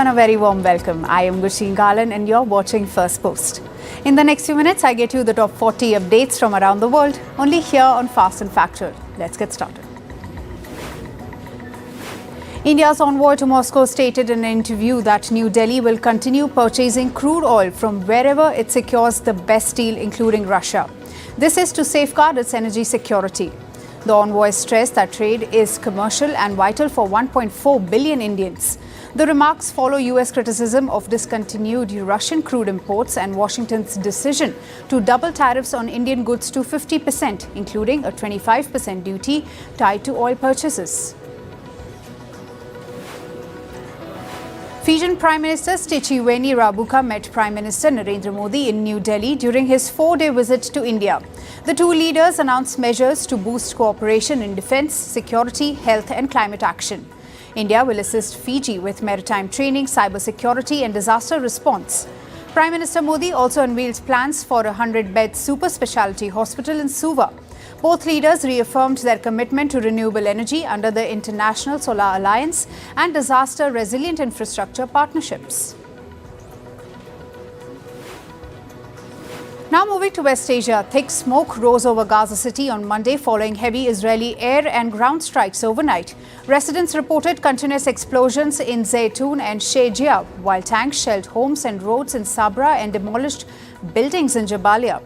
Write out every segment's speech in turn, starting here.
and a very warm welcome. I am Gursheen Galan and you're watching Firstpost. In the next few minutes, I get you the top 40 updates from around the world, only here on Fast and Factual. Let's get started. India's envoy to Moscow stated in an interview that New Delhi will continue purchasing crude oil from wherever it secures the best deal, including Russia. This is to safeguard its energy security. The envoy stressed that trade is commercial and vital for 1.4 billion Indians. The remarks follow US criticism of discontinued Russian crude imports and Washington's decision to double tariffs on Indian goods to 50%, including a 25% duty tied to oil purchases. Fijian Prime Minister Stichiweni Rabuka met Prime Minister Narendra Modi in New Delhi during his 4-day visit to India. The two leaders announced measures to boost cooperation in defence, security, health and climate action. India will assist Fiji with maritime training, cybersecurity and disaster response. Prime Minister Modi also unveiled plans for a 100-bed super speciality hospital in Suva. Both leaders reaffirmed their commitment to renewable energy under the International Solar Alliance and disaster resilient infrastructure partnerships. Now moving to West Asia, thick smoke rose over Gaza City on Monday following heavy Israeli air and ground strikes overnight. Residents reported continuous explosions in Zaytun and Shejia, while tanks shelled homes and roads in Sabra and demolished buildings in Jabalia.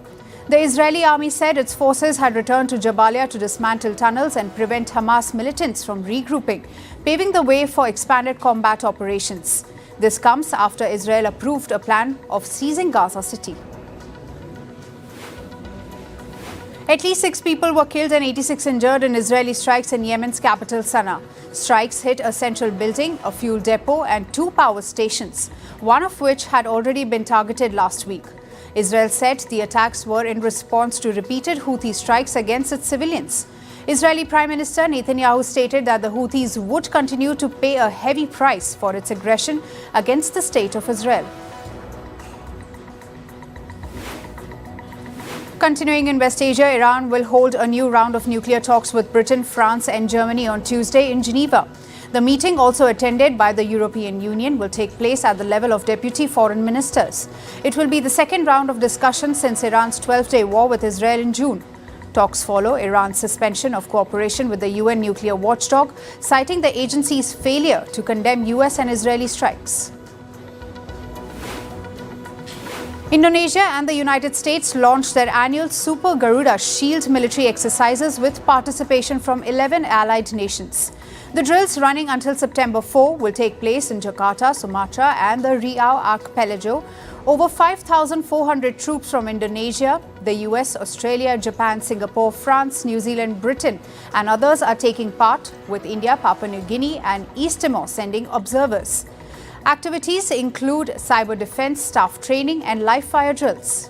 The Israeli army said its forces had returned to Jabalia to dismantle tunnels and prevent Hamas militants from regrouping, paving the way for expanded combat operations. This comes after Israel approved a plan of seizing Gaza City. At least 6 people were killed and 86 injured in Israeli strikes in Yemen's capital Sanaa. Strikes hit a central building, a fuel depot and 2 power stations, one of which had already been targeted last week. Israel said the attacks were in response to repeated Houthi strikes against its civilians. Israeli Prime Minister Netanyahu stated that the Houthis would continue to pay a heavy price for its aggression against the state of Israel. Continuing in West Asia, Iran will hold a new round of nuclear talks with Britain, France and Germany on Tuesday in Geneva. The meeting, also attended by the European Union, will take place at the level of deputy foreign ministers. It will be the second round of discussion since Iran's 12-day war with Israel in June. Talks follow Iran's suspension of cooperation with the UN nuclear watchdog, citing the agency's failure to condemn US and Israeli strikes. Indonesia and the United States launched their annual Super Garuda Shield military exercises with participation from 11 allied nations. The drills, running until September 4, will take place in Jakarta, Sumatra and the Riau Archipelago. Over 5,400 troops from Indonesia, the US, Australia, Japan, Singapore, France, New Zealand, Britain and others are taking part, with India, Papua New Guinea and East Timor sending observers. Activities include cyber defense, staff training and live fire drills.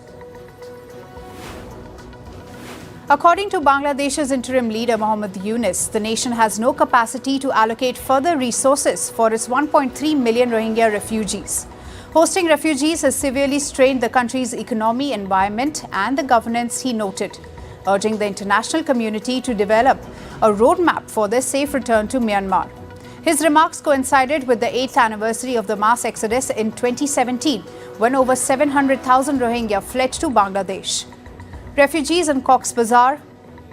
According to Bangladesh's interim leader Mohammad Yunus, the nation has no capacity to allocate further resources for its 1.3 million Rohingya refugees. Hosting refugees has severely strained the country's economy, environment and the governance, he noted, urging the international community to develop a roadmap for their safe return to Myanmar. His remarks coincided with the 8th anniversary of the mass exodus in 2017, when over 700,000 Rohingya fled to Bangladesh. Refugees in Cox's Bazar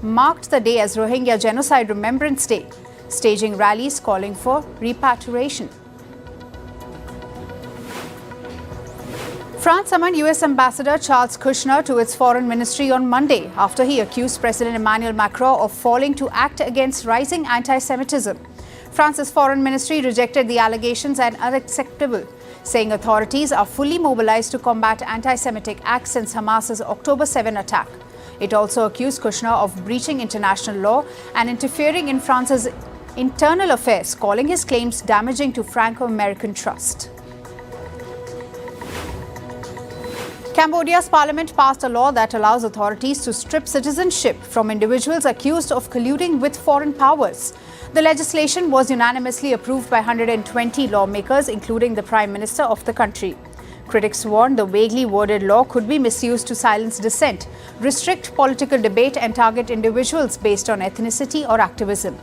marked the day as Rohingya Genocide Remembrance Day, staging rallies calling for repatriation. France summoned US Ambassador Charles Kushner to its foreign ministry on Monday after he accused President Emmanuel Macron of failing to act against rising anti-Semitism. France's foreign ministry rejected the allegations as unacceptable, saying authorities are fully mobilized to combat anti-Semitic acts since Hamas's October 7 attack. It also accused Kushner of breaching international law and interfering in France's internal affairs, calling his claims damaging to Franco-American trust. Cambodia's parliament passed a law that allows authorities to strip citizenship from individuals accused of colluding with foreign powers. The legislation was unanimously approved by 120 lawmakers, including the Prime Minister of the country. Critics warned the vaguely worded law could be misused to silence dissent, restrict political debate and target individuals based on ethnicity or activism.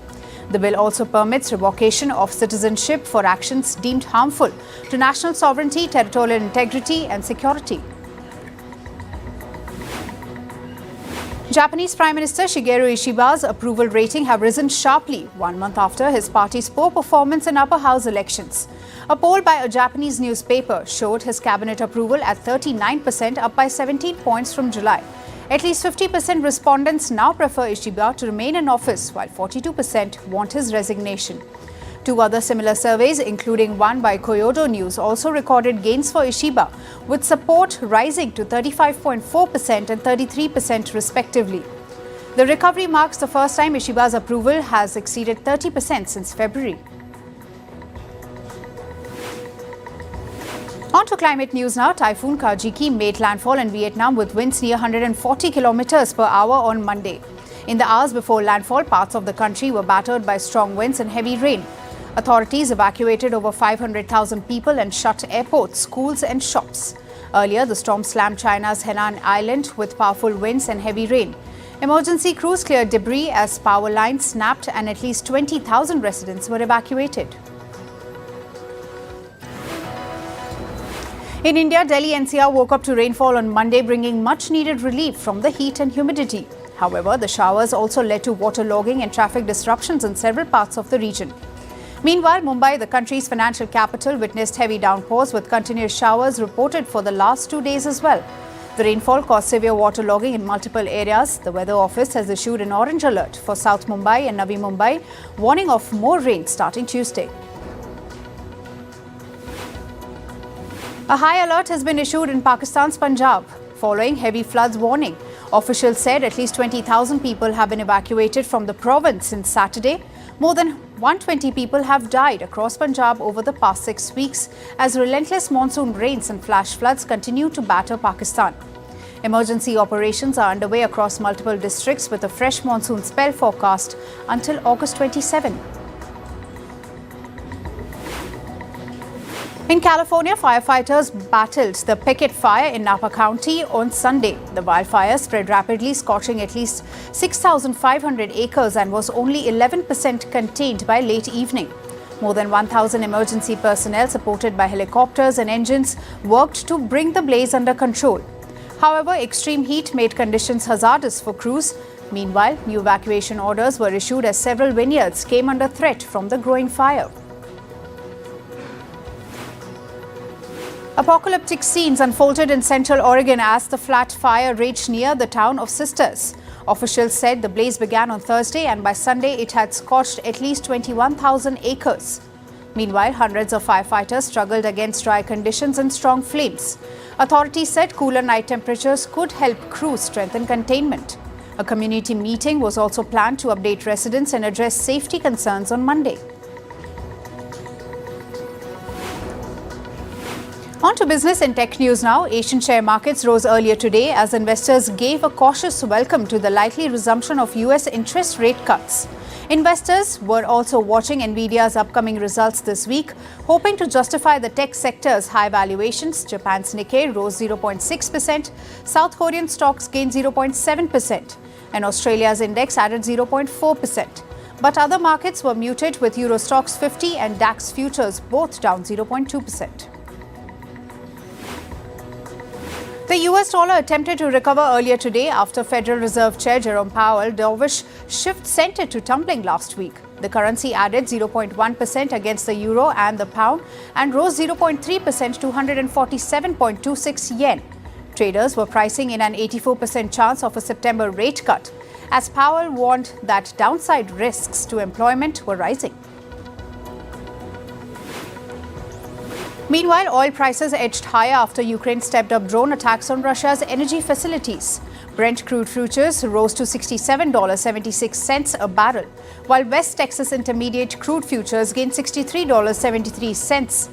The bill also permits revocation of citizenship for actions deemed harmful to national sovereignty, territorial integrity and security. Japanese Prime Minister Shigeru Ishiba's approval rating have risen sharply 1 month after his party's poor performance in upper house elections. A poll by a Japanese newspaper showed his cabinet approval at 39%, up by 17 points from July. At least 50% respondents now prefer Ishiba to remain in office, while 42% want his resignation. Two other similar surveys, including one by Kyodo News, also recorded gains for Ishiba, with support rising to 35.4% and 33% respectively. The recovery marks the first time Ishiba's approval has exceeded 30% since February. On to climate news now. Typhoon Kajiki made landfall in Vietnam with winds near 140 kilometers per hour on Monday. In the hours before landfall, parts of the country were battered by strong winds and heavy rain. Authorities evacuated over 500,000 people and shut airports, schools and shops. Earlier, the storm slammed China's Henan Island with powerful winds and heavy rain. Emergency crews cleared debris as power lines snapped and at least 20,000 residents were evacuated. In India, Delhi NCR woke up to rainfall on Monday, bringing much-needed relief from the heat and humidity. However, the showers also led to waterlogging and traffic disruptions in several parts of the region. Meanwhile, Mumbai, the country's financial capital, witnessed heavy downpours with continuous showers reported for the last 2 days as well. The rainfall caused severe waterlogging in multiple areas. The Weather Office has issued an orange alert for South Mumbai and Navi Mumbai, warning of more rain starting Tuesday. A high alert has been issued in Pakistan's Punjab following heavy floods warning. Officials said at least 20,000 people have been evacuated from the province since Saturday. More than 120 people have died across Punjab over the past 6 weeks as relentless monsoon rains and flash floods continue to batter Pakistan. Emergency operations are underway across multiple districts with a fresh monsoon spell forecast until August 27. In California, firefighters battled the picket fire in Napa County on Sunday. The wildfire spread rapidly, scorching at least 6,500 acres and was only 11% contained by late evening. More than 1,000 emergency personnel, supported by helicopters and engines, worked to bring the blaze under control. However, extreme heat made conditions hazardous for crews. Meanwhile, new evacuation orders were issued as several vineyards came under threat from the growing fire. Apocalyptic scenes unfolded in central Oregon as the flat fire raged near the town of Sisters. Officials said the blaze began on Thursday and by Sunday it had scorched at least 21,000 acres. Meanwhile, hundreds of firefighters struggled against dry conditions and strong flames. Authorities said cooler night temperatures could help crews strengthen containment. A community meeting was also planned to update residents and address safety concerns on Monday. On to business and tech news now. Asian share markets rose earlier today as investors gave a cautious welcome to the likely resumption of US interest rate cuts. Investors were also watching Nvidia's upcoming results this week, hoping to justify the tech sector's high valuations. Japan's Nikkei rose 0.6%, South Korean stocks gained 0.7%, and Australia's index added 0.4%. But other markets were muted, with Euro Stoxx 50 and DAX futures both down 0.2%. The US dollar attempted to recover earlier today after Federal Reserve Chair Jerome Powell's dovish shift sent it to tumbling last week. The currency added 0.1% against the euro and the pound and rose 0.3% to 147.26 yen. Traders were pricing in an 84% chance of a September rate cut, as Powell warned that downside risks to employment were rising. Meanwhile, oil prices edged higher after Ukraine stepped up drone attacks on Russia's energy facilities. Brent crude futures rose to $67.76 a barrel, while West Texas Intermediate crude futures gained $63.73.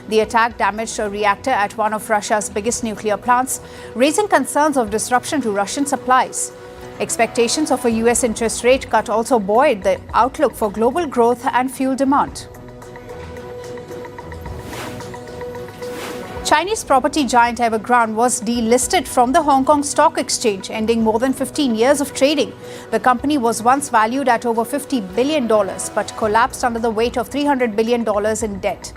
The attack damaged a reactor at one of Russia's biggest nuclear plants, raising concerns of disruption to Russian supplies. Expectations of a US interest rate cut also buoyed the outlook for global growth and fuel demand. Chinese property giant Evergrande was delisted from the Hong Kong Stock Exchange, ending more than 15 years of trading. The company was once valued at over $50 billion, but collapsed under the weight of $300 billion in debt.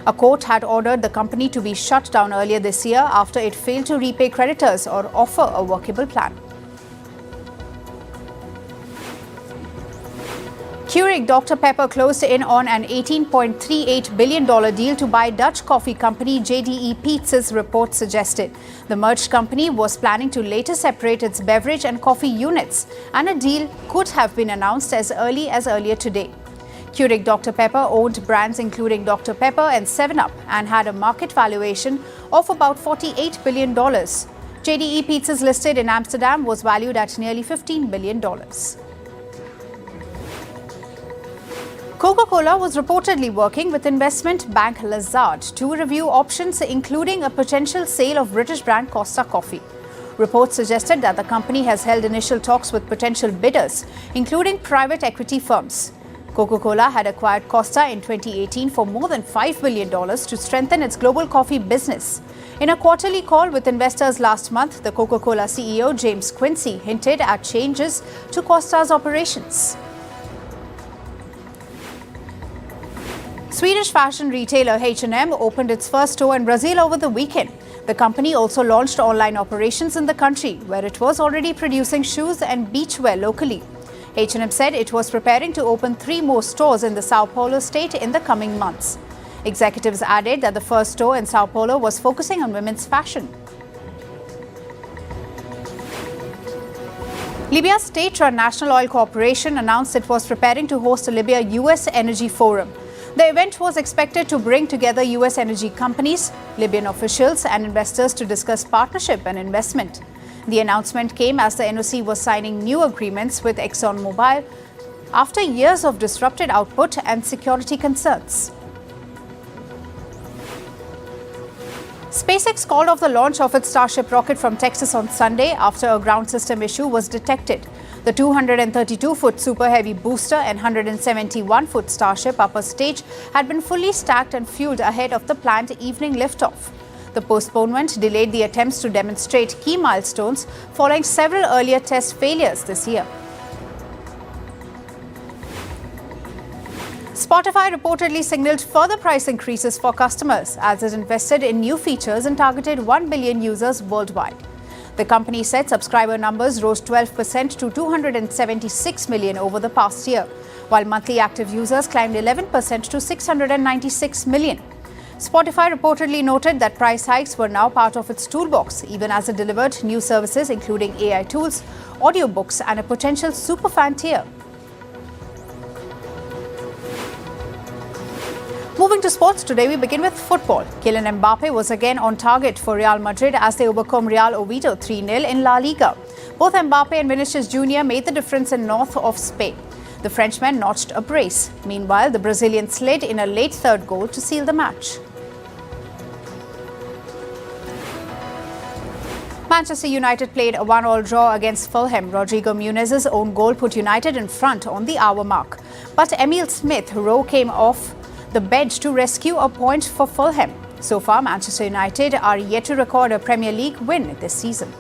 A court had ordered the company to be shut down earlier this year after it failed to repay creditors or offer a workable plan. Keurig Dr. Pepper closed in on an $18.38 billion deal to buy Dutch coffee company JDE Peet's, reports suggested. The merged company was planning to later separate its beverage and coffee units, and a deal could have been announced as early as earlier today. Keurig Dr. Pepper owned brands including Dr. Pepper and 7-Up and had a market valuation of about $48 billion. JDE Peet's, listed in Amsterdam, was valued at nearly $15 billion. Coca-Cola was reportedly working with investment bank Lazard to review options, including a potential sale of British brand Costa Coffee. Reports suggested that the company has held initial talks with potential bidders, including private equity firms. Coca-Cola had acquired Costa in 2018 for more than $5 billion to strengthen its global coffee business. In a quarterly call with investors last month, the Coca-Cola CEO James Quincey hinted at changes to Costa's operations. Swedish fashion retailer H&M opened its first store in Brazil over the weekend. The company also launched online operations in the country, where it was already producing shoes and beachwear locally. H&M said it was preparing to open 3 more stores in the Sao Paulo state in the coming months. Executives added that the first store in Sao Paulo was focusing on women's fashion. Libya's state-run National Oil Corporation announced it was preparing to host a Libya-US Energy Forum. The event was expected to bring together US energy companies, Libyan officials and investors to discuss partnership and investment. The announcement came as the NOC was signing new agreements with ExxonMobil after years of disrupted output and security concerns. SpaceX called off the launch of its Starship rocket from Texas on Sunday after a ground system issue was detected. The 232-foot Super Heavy booster and 171-foot Starship upper stage had been fully stacked and fueled ahead of the planned evening liftoff. The postponement delayed the attempts to demonstrate key milestones following several earlier test failures this year. Spotify reportedly signaled further price increases for customers as it invested in new features and targeted 1 billion users worldwide. The company said subscriber numbers rose 12% to 276 million over the past year, while monthly active users climbed 11% to 696 million. Spotify reportedly noted that price hikes were now part of its toolbox, even as it delivered new services including AI tools, audiobooks, and a potential superfan tier. Moving to sports, today we begin with football. Kylian Mbappe was again on target for Real Madrid as they overcome Real Oviedo 3-0 in La Liga. Both Mbappe and Vinicius Jr. made the difference in north of Spain. The Frenchman notched a brace. Meanwhile, the Brazilian slid in a late third goal to seal the match. Manchester United played a 1-1 draw against Fulham. Rodrigo Munez's own goal put United in front on the hour mark. But Emil Smith-Rowe came off the bench to rescue a point for Fulham. So far, Manchester United are yet to record a Premier League win this season.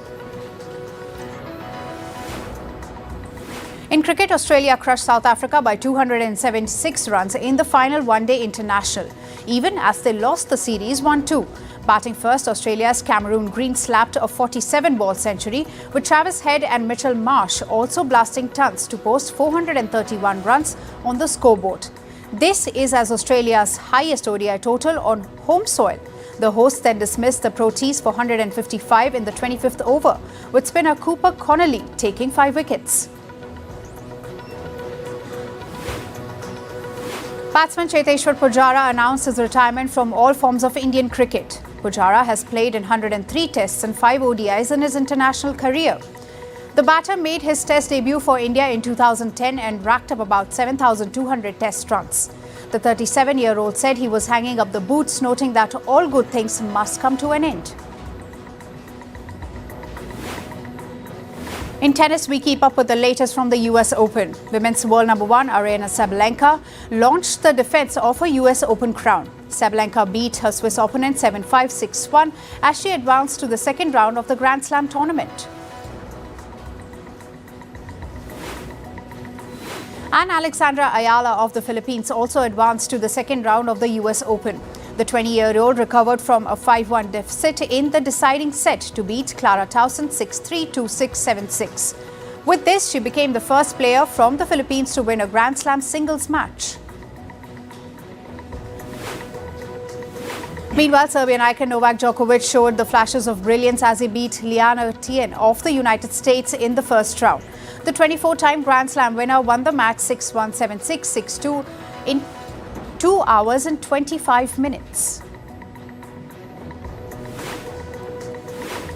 In cricket, Australia crushed South Africa by 276 runs in the final one-day international, even as they lost the series 1-2. Batting first, Australia's Cameron Green slapped a 47-ball century, with Travis Head and Mitchell Marsh also blasting tons to post 431 runs on the scoreboard. This is as Australia's highest ODI total on home soil. The hosts then dismissed the Proteas for 155 in the 25th over, with spinner Cooper Connolly taking 5 wickets. Batsman Cheteshwar Pujara announced his retirement from all forms of Indian cricket. Pujara has played in 103 tests and 5 ODIs in his international career. The batter made his test debut for India in 2010 and racked up about 7,200 test runs. The 37-year-old said he was hanging up the boots, noting that all good things must come to an end. In tennis, we keep up with the latest from the US Open. Women's world number one, Aryna Sabalenka, launched the defense of her US Open crown. Sabalenka beat her Swiss opponent 7-5, 6-1 as she advanced to the second round of the Grand Slam tournament. And Alexandra Ayala of the Philippines also advanced to the second round of the US Open. The 20-year-old recovered from a 5-1 deficit in the deciding set to beat Clara Towson 6-3, 2-6, 7-6. With this, she became the first player from the Philippines to win a Grand Slam singles match. Meanwhile, Serbian icon Novak Djokovic showed the flashes of brilliance as he beat Liana Tien of the United States in the first round. The 24-time Grand Slam winner won the match 6-1, 7-6, 6-2 in 2 hours and 25 minutes.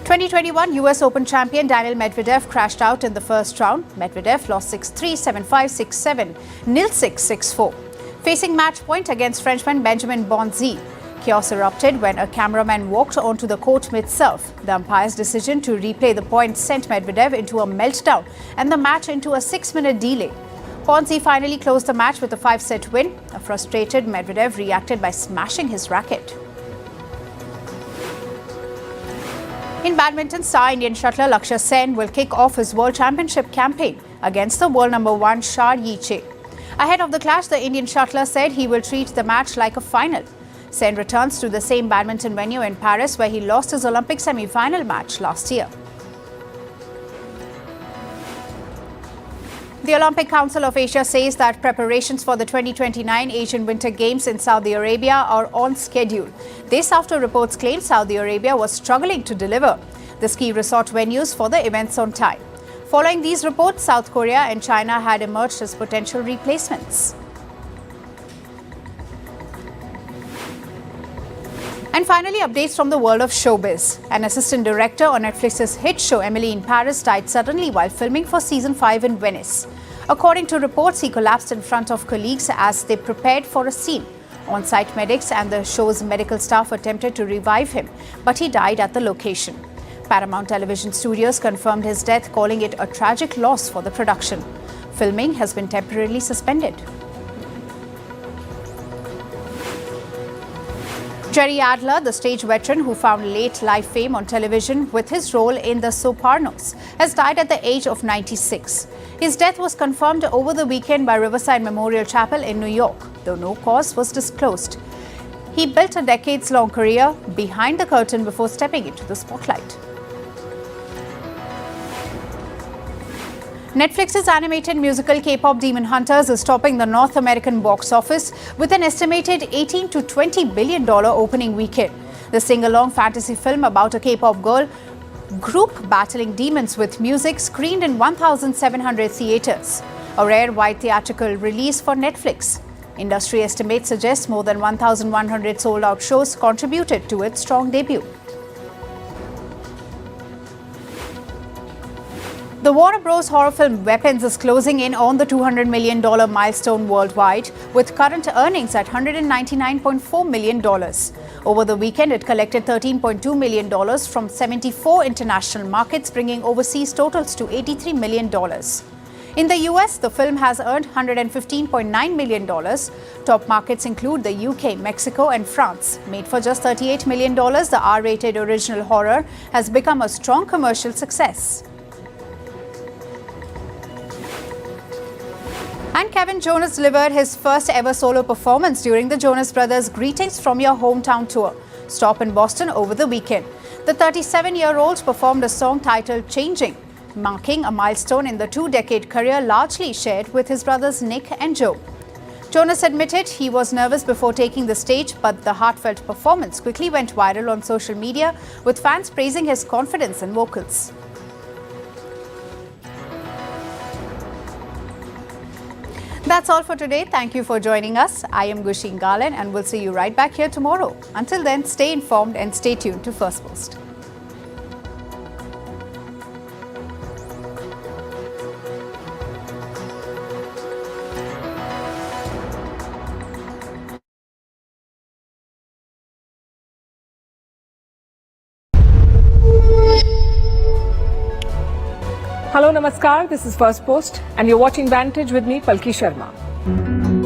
2021 US Open champion Daniil Medvedev crashed out in the first round. Medvedev lost 6-3, 7-5, 6-7, 0-6, 6-4. Facing match point against Frenchman Benjamin Bonzi, chaos erupted when a cameraman walked onto the court mid-serve. The umpire's decision to replay the point sent Medvedev into a meltdown and the match into a 6-minute delay. Bonzi finally closed the match with a 5-set win. A frustrated Medvedev reacted by smashing his racket. In badminton, star Indian shuttler Lakshya Sen will kick off his World Championship campaign against the world number one Shah Yiche. Ahead of the clash, the Indian shuttler said he will treat the match like a final. Sen returns to the same badminton venue in Paris where he lost his Olympic semi-final match last year. The Olympic Council of Asia says that preparations for the 2029 Asian Winter Games in Saudi Arabia are on schedule. This after reports claim Saudi Arabia was struggling to deliver the ski resort venues for the events on time. Following these reports, South Korea and China had emerged as potential replacements. And finally, updates from the world of showbiz. An assistant director on Netflix's hit show Emily in Paris died suddenly while filming for season 5 in Venice. According to reports, he collapsed in front of colleagues as they prepared for a scene. On-site medics and the show's medical staff attempted to revive him, but he died at the location. Paramount Television Studios confirmed his death, calling it a tragic loss for the production. Filming has been temporarily suspended. Jerry Adler, the stage veteran who found late life fame on television with his role in The Sopranos, has died at the age of 96. His death was confirmed over the weekend by Riverside Memorial Chapel in New York, though no cause was disclosed. He built a decades-long career behind the curtain before stepping into the spotlight. Netflix's animated musical K-pop Demon Hunters is topping the North American box office with an estimated $18 to $20 billion opening weekend. The sing-along fantasy film about a K-pop girl group battling demons with music screened in 1,700 theaters. A rare wide theatrical release for Netflix. Industry estimates suggest more than 1,100 sold-out shows contributed to its strong debut. The Warner Bros. Horror film Weapons is closing in on the $200 million milestone worldwide, with current earnings at $199.4 million. Over the weekend, it collected $13.2 million from 74 international markets, bringing overseas totals to $83 million. In the US, the film has earned $115.9 million. Top markets include the UK, Mexico, and France. Made for just $38 million, the R-rated original horror has become a strong commercial success. And Kevin Jonas delivered his first ever solo performance during the Jonas Brothers' Greetings from Your Hometown tour stop in Boston over the weekend. The 37-year-old performed a song titled Changing, marking a milestone in the two-decade career largely shared with his brothers Nick and Joe. Jonas admitted he was nervous before taking the stage, but the heartfelt performance quickly went viral on social media, with fans praising his confidence and vocals. That's all for today. Thank you for joining us. I am Gushin Galan and we'll see you right back here tomorrow. Until then, stay informed and stay tuned to Firstpost. Hello, Namaskar. This is Firstpost, and you're watching Vantage with me, Palki Sharma.